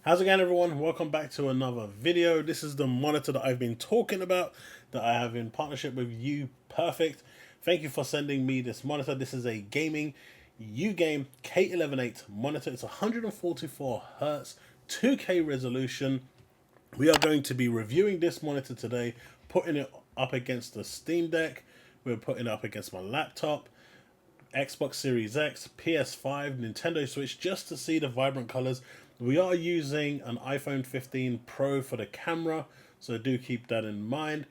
How's it going, everyone? Welcome back to another video. This is the monitor that I've been talking about, that I have in partnership with UPerfect. Thank you for sending me this monitor. This is a gaming UGame K118 monitor. It's 144 Hz, 2K resolution. We are going to be reviewing this monitor today, putting it up against the Steam Deck. We're putting it up against my laptop, Xbox Series X, PS5, Nintendo Switch, just to see the vibrant colors. We are using an iPhone 15 Pro for the camera, so do keep that in mind.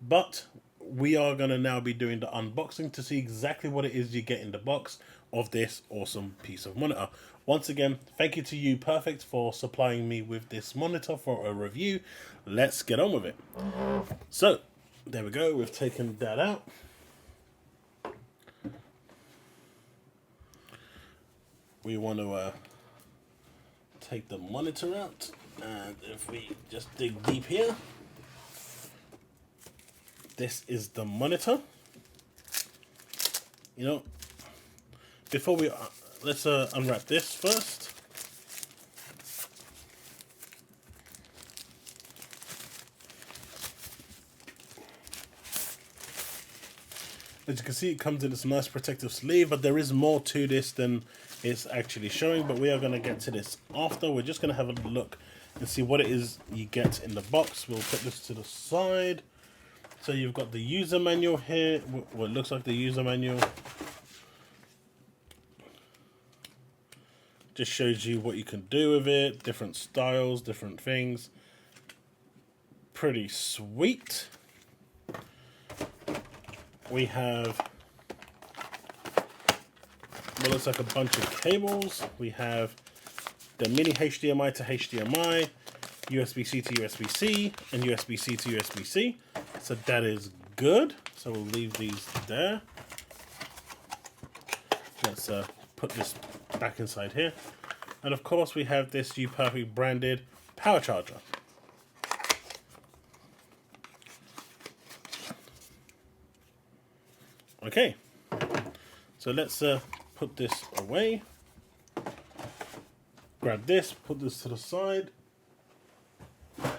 But we are going to now be doing the unboxing to see exactly what it is you get in the box of this awesome piece of monitor. Once again, thank you to UPerfect for supplying me with this monitor for a review. Let's get on with it. So, there we go. We've taken that out. We want to take the monitor out, and if we just dig deep here, this is the monitor. You know, before we let's unwrap this first. As you can see, it comes in this nice protective sleeve, but there is more to this than it's actually showing, but we are going to get to this after. We're just going to have a look and see what it is you get in the box. We'll put this to the side. So you've got the user manual here, what looks like the user manual. Just shows you what you can do with it, different styles, different things. Pretty sweet. We have what looks like a bunch of cables. We have the mini HDMI to HDMI, USB-C to USB-C, and USB-C to USB-C. So that is good. So we'll leave these there. Let's put this back inside here. And of course we have this UPerfect branded power charger. Okay, so let's put this away. Grab this, put this to the side.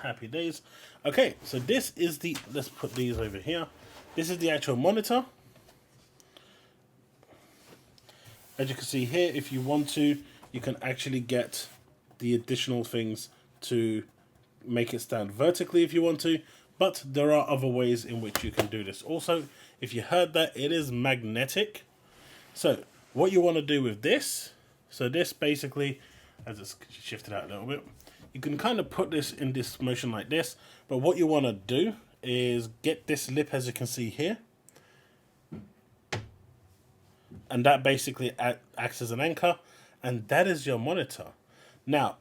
Happy days. Okay, so this is the, let's put these over here. This is the actual monitor. As you can see here, if you want to, you can actually get the additional things to make it stand vertically if you want to. But there are other ways in which you can do this. Also, if you heard that, it is magnetic. So what you want to do with this, so this basically, as it's shifted out a little bit, you can kind of put this in this motion like this. But what you want to do is get this lip, as you can see here. And that basically acts as an anchor. And that is your monitor. Now,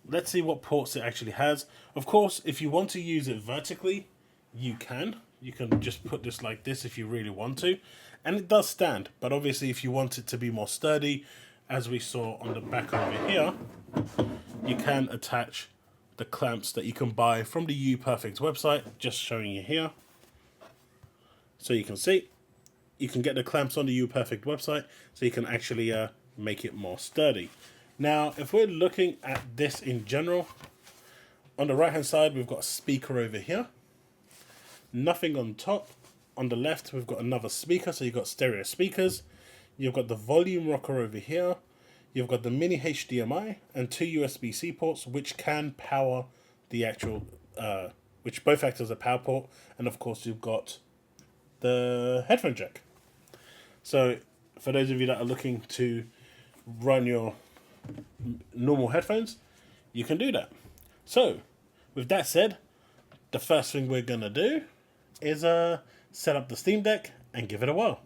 let's see what ports it actually has. Of course, if you want to use it vertically, you can. You can just put this like this if you really want to. And it does stand. But obviously, if you want it to be more sturdy, as we saw on the back over here, you can attach the clamps that you can buy from the UPerfect website. Just showing you here. So you can see, you can get the clamps on the UPerfect website, so you can actually make it more sturdy. Now, if we're looking at this in general, on the right hand side, we've got a speaker over here. Nothing on top. On the left, we've got another speaker, so you've got stereo speakers. You've got the volume rocker over here. You've got the mini HDMI and two USB-C ports, which can power the actual, which both act as a power port. And of course, you've got the headphone jack. So for those of you that are looking to run your normal headphones, you can do that. So with that said, the first thing we're gonna do is set up the Steam Deck and give it a whirl.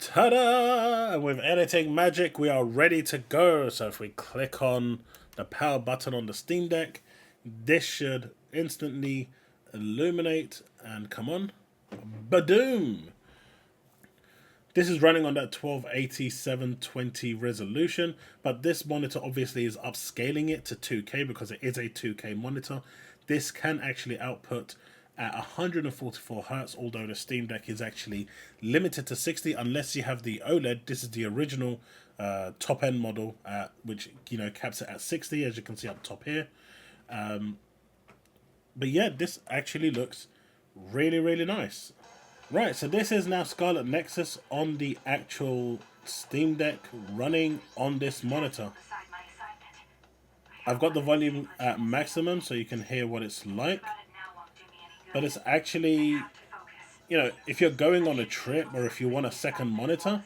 Ta-da! And with editing magic, we are ready to go. So if we click on the power button on the Steam Deck, this should instantly illuminate and come on. Badoom! This is running on that 1280 720 resolution, but this monitor obviously is upscaling it to 2K because it is a 2K monitor. This can actually output at 144 Hz, although the Steam Deck is actually limited to 60 unless you have the OLED. This is the original top end model, which caps it at 60, as you can see up top here. But yeah, this actually looks really, really nice. Right, so this is now Scarlet Nexus on the actual Steam Deck running on this monitor. I've got the volume at maximum so you can hear what it's like. But it's actually, if you're going on a trip or if you want a second monitor,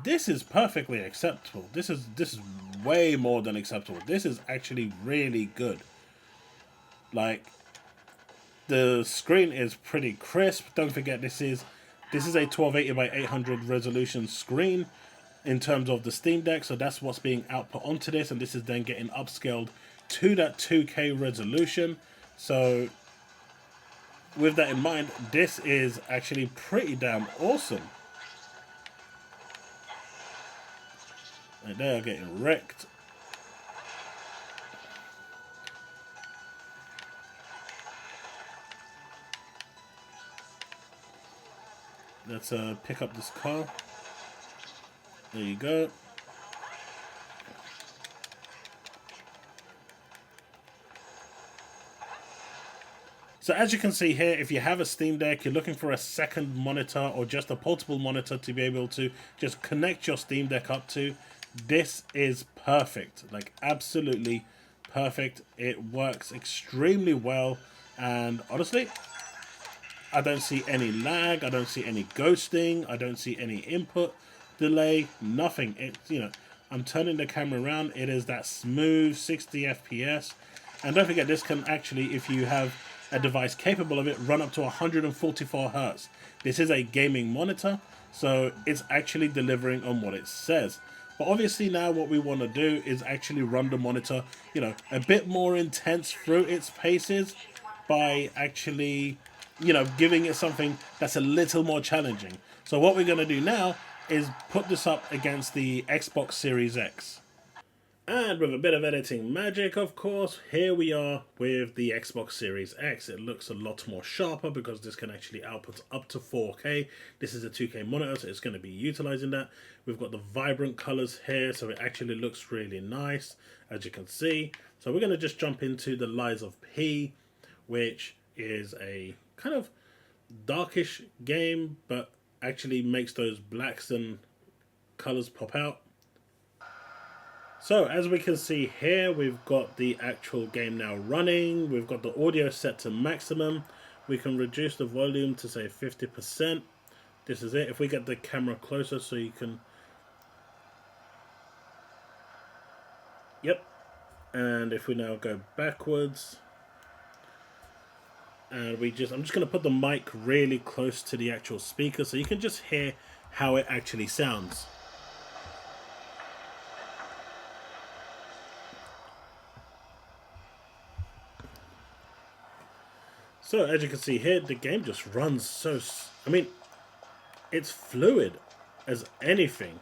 this is perfectly acceptable. This is way more than acceptable. This is actually really good. Like, the screen is pretty crisp. Don't forget this is a 1280 by 800 resolution screen in terms of the Steam Deck, so that's what's being output onto this, and this is then getting upscaled to that 2K resolution. So with that in mind, this is actually pretty damn awesome. And they are getting wrecked. Let's pick up this car. There you go. So as you can see here, if you have a Steam Deck, you're looking for a second monitor or just a portable monitor to be able to just connect your Steam Deck up to, this is perfect. Like, absolutely perfect. It works extremely well, and honestly, I don't see any lag, I don't see any ghosting, I don't see any input delay, nothing. I'm turning the camera around, it is that smooth 60 FPS. And don't forget, this can actually, if you have a device capable of it, run up to 144 Hz. This is a gaming monitor, so it's actually delivering on what it says. But obviously now what we want to do is actually run the monitor, a bit more intense through its paces by actually giving it something that's a little more challenging. So what we're going to do now is put this up against the Xbox Series X. And with a bit of editing magic, of course, here we are with the Xbox Series X. It looks a lot more sharper because this can actually output up to 4K. This is a 2K monitor, so it's going to be utilizing that. We've got the vibrant colors here, so it actually looks really nice, as you can see. So we're going to just jump into the Lies of P, which is a kind of darkish game, but actually makes those blacks and colors pop out. So as we can see here, we've got the actual game now running. We've got the audio set to maximum. We can reduce the volume to say 50%. This is it. If we get the camera closer so you can... Yep. And if we now go backwards... And I'm just going to put the mic really close to the actual speaker so you can just hear how it actually sounds. So as you can see here, the game just runs so... I mean, it's fluid as anything.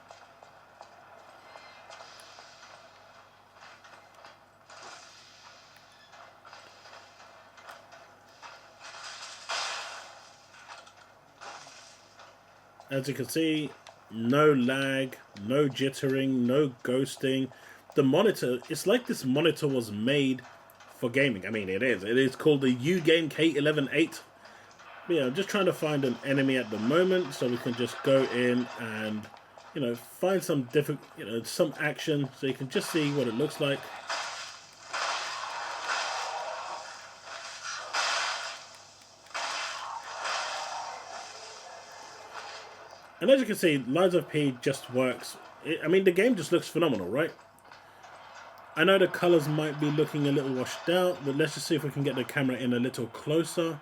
As you can see, no lag, no jittering, no ghosting. The monitor, it's like this monitor was made for gaming. I mean, it is. It is called the UGame K118. Yeah, I'm just trying to find an enemy at the moment so we can just go in and, find some different, some action so you can just see what it looks like. And as you can see, Lies of P just works. I mean, the game just looks phenomenal, right? I know the colors might be looking a little washed out, but let's just see if we can get the camera in a little closer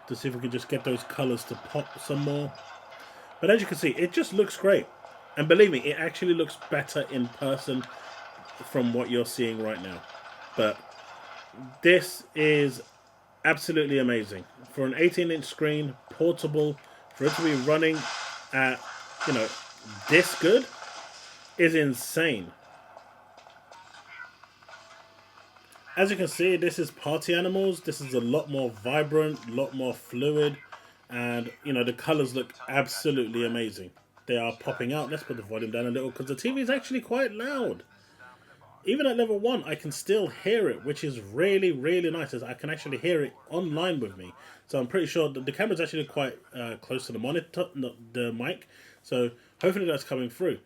to see if we can just get those colors to pop some more. But as you can see, it just looks great. And believe me, it actually looks better in person from what you're seeing right now. But this is absolutely amazing. For an 18-inch screen, portable, for it to be running at, this good is insane. As you can see, this is Party Animals. This is a lot more vibrant, a lot more fluid, and the colors look absolutely amazing. they are popping out. Let's put the volume down a little because the TV is actually quite loud. Even at level 1, I can still hear it, which is really, really nice. As I can actually hear it online with me. So I'm pretty sure that the camera's actually quite close to the monitor, not the mic. So hopefully that's coming through.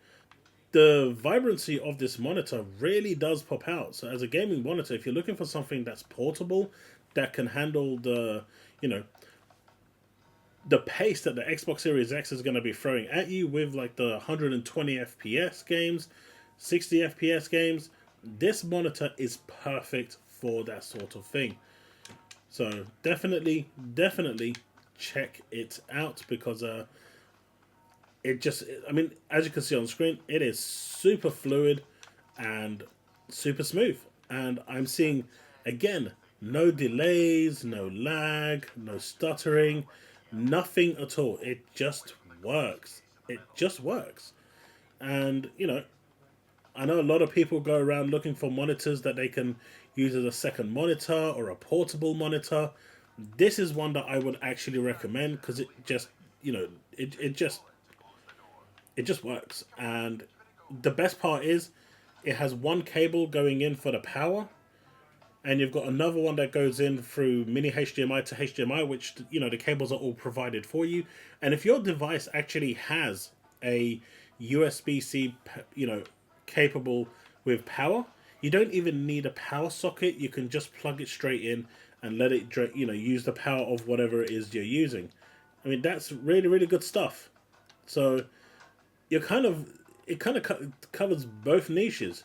The vibrancy of this monitor really does pop out. So as a gaming monitor, if you're looking for something that's portable, that can handle the, the pace that the Xbox Series X is going to be throwing at you with like the 120 FPS games, 60 FPS games, this monitor is perfect for that sort of thing. So definitely check it out because it just, I mean, as you can see on screen, it is super fluid and super smooth. And I'm seeing, again, no delays, no lag, no stuttering, nothing at all. It just works. It just works. And, I know a lot of people go around looking for monitors that they can use as a second monitor or a portable monitor. This is one that I would actually recommend because it just, it just works. And the best part is it has one cable going in for the power, and you've got another one that goes in through mini HDMI to HDMI, which, the cables are all provided for you. And if your device actually has a USB-C, capable with power, you don't even need a power socket. You can just plug it straight in and let it, use the power of whatever it is you're using. I mean, that's really, really good stuff. So it kind of covers both niches.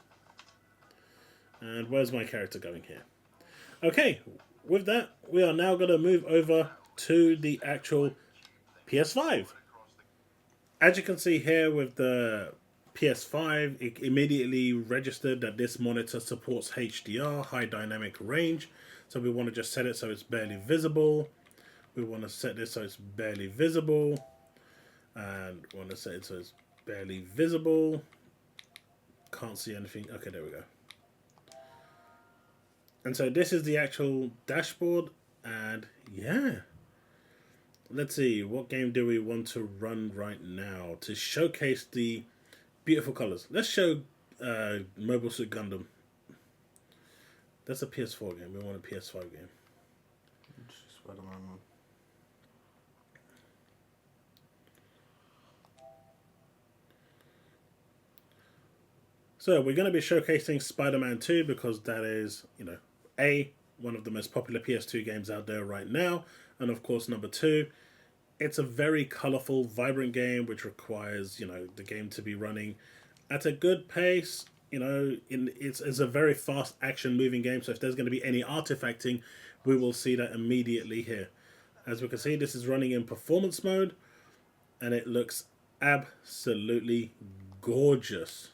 And where's my character going here? Okay, with that, we are now going to move over to the actual PS5. As you can see here with the PS5, it immediately registered that this monitor supports HDR, high dynamic range. So we want to just set it so it's barely visible. We want to set this so it's barely visible. And we want to set it so it's barely visible. Can't see anything. Okay, there we go. And so this is the actual dashboard. And yeah. Let's see, what game do we want to run right now to showcase the beautiful colors? Let's show Mobile Suit Gundam. That's a PS4 game. We want a PS5 game. Spider-Man. So we're going to be showcasing Spider-Man 2 because that is, one of the most popular PS2 games out there right now. And of course, number 2, it's a very colorful, vibrant game which requires, the game to be running at a good pace. It's a very fast action-moving game. So if there's going to be any artifacting, we will see that immediately here. As we can see, this is running in performance mode, and it looks absolutely gorgeous.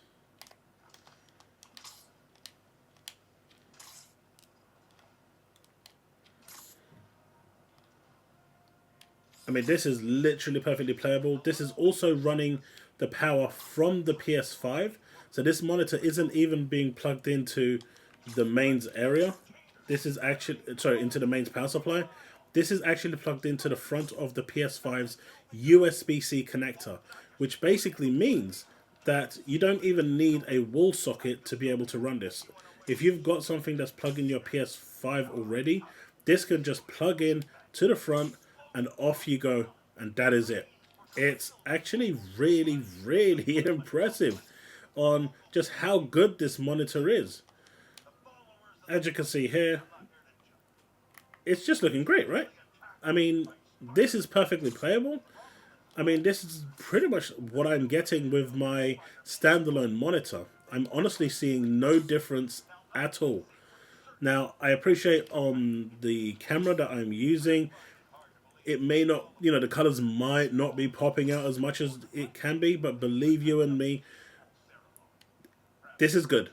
I mean, this is literally perfectly playable. This is also running the power from the PS5. So this monitor isn't even being plugged into the mains area. This is actually, into the mains power supply. This is actually plugged into the front of the PS5's USB-C connector, which basically means that you don't even need a wall socket to be able to run this. If you've got something that's plugged in your PS5 already, this can just plug in to the front and off you go, and that is it. It's actually really, really impressive on just how good this monitor is. As you can see here, it's just looking great, right? I mean, this is perfectly playable. I mean, this is pretty much what I'm getting with my standalone monitor. I'm honestly seeing no difference at all. Now, I appreciate on the camera that I'm using, it may not, the colors might not be popping out as much as it can be, but believe you and me, this is good.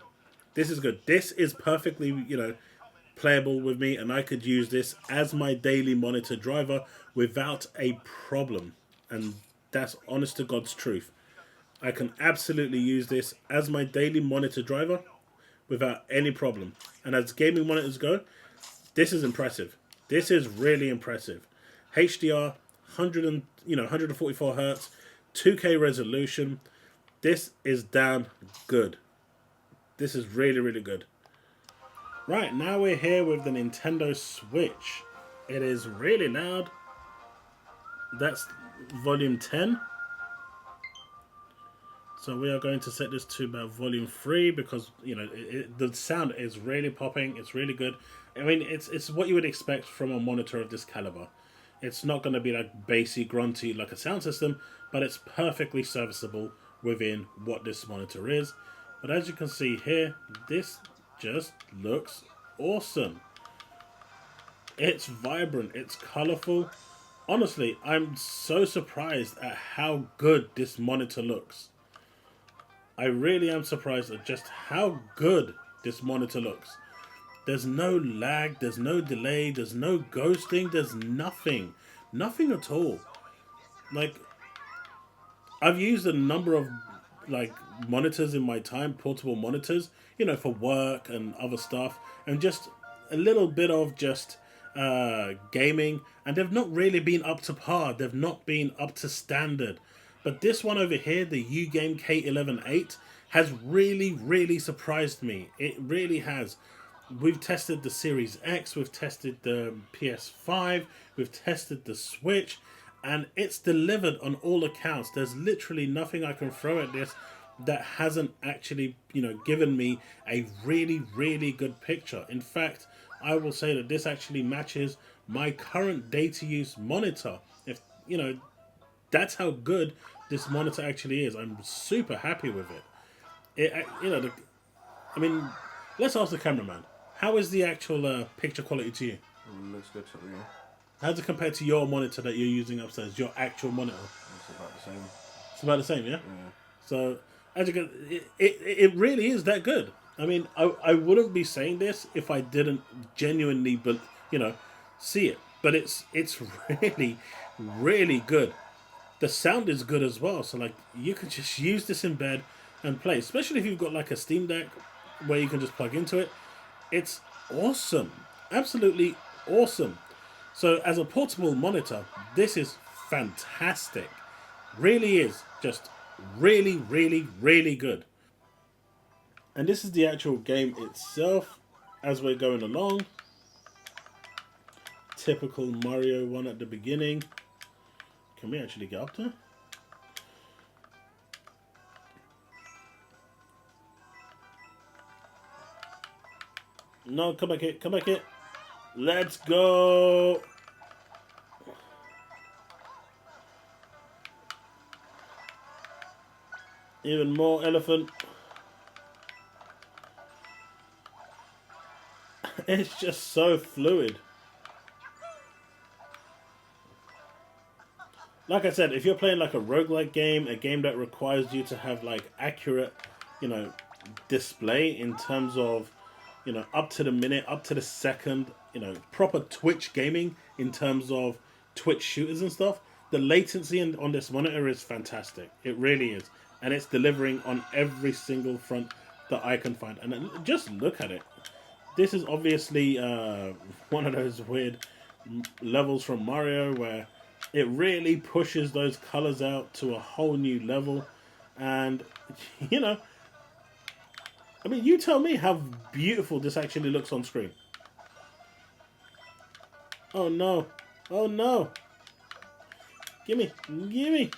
This is good. This is perfectly, playable with me, and I could use this as my daily monitor driver without a problem. And that's honest to God's truth. I can absolutely use this as my daily monitor driver without any problem. And as gaming monitors go, this is impressive. This is really impressive. HDR, 144 hertz, 2K resolution. This is damn good. This is really, really good. Right, now we're here with the Nintendo Switch. It is really loud. That's volume 10. So we are going to set this to about volume 3 because, you know, the sound is really popping. It's really good. I mean, it's what you would expect from a monitor of this caliber. It's not going to be like bassy, grunty like a sound system, but it's perfectly serviceable within what this monitor is. But as you can see here, this just looks awesome. It's vibrant, it's colorful. Honestly, I'm so surprised at how good this monitor looks. I really am surprised at just how good this monitor looks. There's no lag, there's no delay, there's no ghosting, there's nothing. Nothing at all. Like, I've used a number of like monitors in my time, portable monitors, you know, for work and other stuff, and just a little bit of just gaming, and they've not really been up to par. They've not been up to standard. But this one over here, the UGame K118, has really, really surprised me. It really has. We've tested the Series X, we've tested the PS5, we've tested the Switch, and it's delivered on all accounts. There's literally nothing I can throw at this that hasn't actually, you know, given me a really, really good picture. In fact, I will say that this actually matches my current data use monitor. If, you know, that's how good this monitor actually is. I'm super happy with it. You know, I mean, let's ask the cameraman. How is the actual picture quality to you? Looks good to me. How does it compare to your monitor that you're using upstairs? Your actual monitor? It's about the same. It's about the same, yeah? Yeah. So, as you can, it really is that good. I mean, I wouldn't be saying this if I didn't genuinely, but you know, see it. But it's really, really good. The sound is good as well. So like, you can just use this in bed and play. Especially if you've got like a Steam Deck where you can just plug into it. It's awesome. Absolutely awesome. So as a portable monitor, this is fantastic. Really is just really, really, really good. And this is the actual game itself as we're going along. Typical Mario one at the beginning. Can we actually get up there? No, come back here, come back here. Let's go. Even more elephant. It's just so fluid. Like I said, if you're playing like a roguelike game, a game that requires you to have like accurate, you know, display in terms of, you know, up to the minute, up to the second, you know, proper Twitch gaming in terms of Twitch shooters and stuff, the latency on this monitor is fantastic. It really is. And it's delivering on every single front that I can find. And just look at it. This is obviously one of those weird levels from Mario where it really pushes those colors out to a whole new level. And, you know, I mean, you tell me how beautiful this actually looks on screen. Oh no. Oh no. Gimme. Gimme.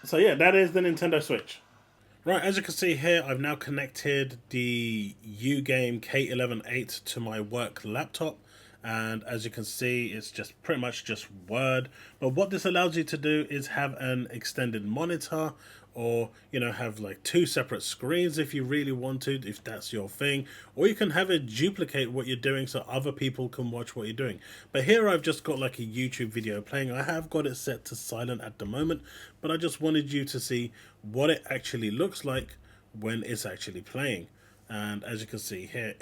So yeah, that is the Nintendo Switch. Right, as you can see here, I've now connected the UGame K118 to my work laptop. And as you can see, it's just pretty much just Word. But what this allows you to do is have an extended monitor, or, you know, have like two separate screens if you really want to, if that's your thing. Or you can have it duplicate what you're doing so other people can watch what you're doing. But here I've just got like a YouTube video playing. I have got it set to silent at the moment, but I just wanted you to see what it actually looks like when it's actually playing. And as you can see here,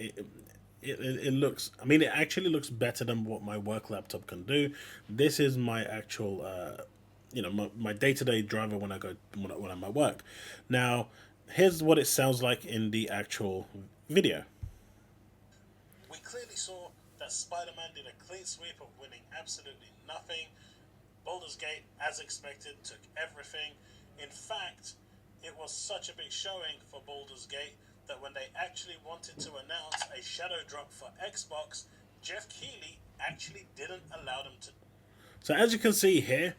it looks, I mean, it actually looks better than what my work laptop can do. This is my actual, you know, my day-to-day driver when I'm at work. Now, here's what it sounds like in the actual video. we clearly saw that Spider-Man did a clean sweep of winning absolutely nothing. Baldur's Gate, as expected, took everything. In fact, it was such a big showing for Baldur's Gate that when they actually wanted to announce a shadow drop for Xbox, Jeff Keighley actually didn't allow them to. So as you can see here,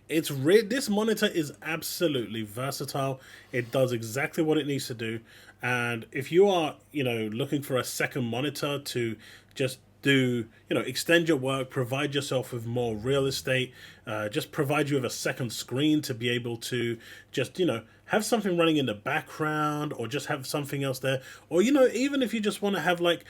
this monitor is absolutely versatile. It does exactly what it needs to do. And if you are, looking for a second monitor to just do, extend your work, provide yourself with more real estate, just provide you with a second screen to be able to just, have something running in the background, or just have something else there. Or, even if you just want to have like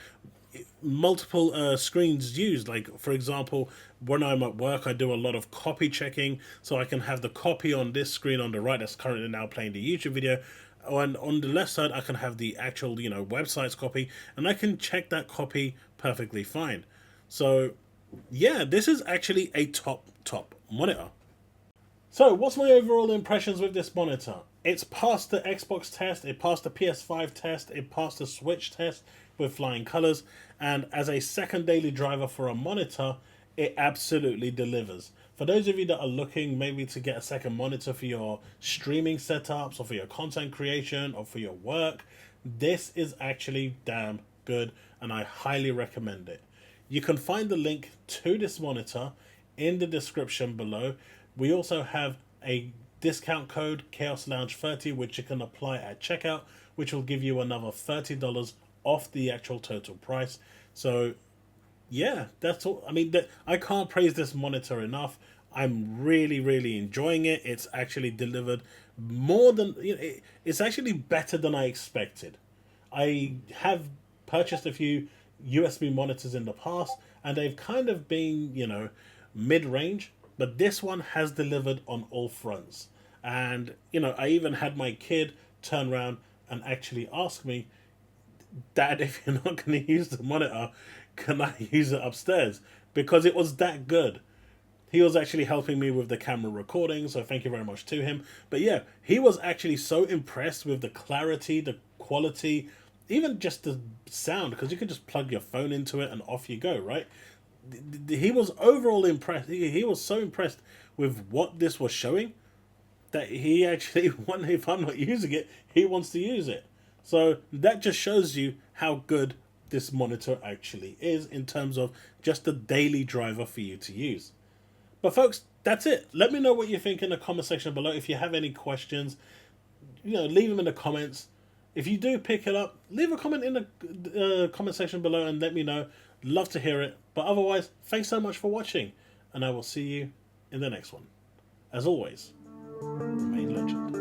multiple screens used, like for example, when I'm at work, I do a lot of copy checking, so I can have the copy on this screen on the right that's currently now playing the YouTube video, and on the left side I can have the actual website's copy, and I can check that copy perfectly fine. So yeah, this is actually a top monitor. So what's my overall impressions with this monitor? It's passed the Xbox test, it passed the PS5 test, it passed the Switch test with flying colors, and as a second daily driver for a monitor, it absolutely delivers. For those of you that are looking maybe to get a second monitor for your streaming setups, or for your content creation, or for your work, this is actually damn good, and I highly recommend it. You can find the link to this monitor in the description below. We also have a discount code, TheChaosLounge30, which you can apply at checkout, which will give you another $30 off the actual total price. So yeah, that's all. I mean, I can't praise this monitor enough. I'm really enjoying it. It's actually delivered more than, it's actually better than I expected. I have purchased a few USB monitors in the past, and they've kind of been, mid-range, but this one has delivered on all fronts. And, I even had my kid turn around and actually ask me, Dad, if you're not going to use the monitor, can I use it upstairs? Because it was that good. He was actually helping me with the camera recording, so thank you very much to him. But yeah, he was actually so impressed with the clarity, the quality, even just the sound, because you can just plug your phone into it and off you go, right? He was overall impressed. He was so impressed with what this was showing that he actually, if I'm not using it, he wants to use it. So that just shows you how good this monitor actually is in terms of just a daily driver for you to use. But folks, that's it. Let me know what you think in the comment section below. If you have any questions, leave them in the comments. If you do pick it up, leave a comment in the comment section below and let me know. Love to hear it. But otherwise, thanks so much for watching, and I will see you in the next one. As always, remain legend.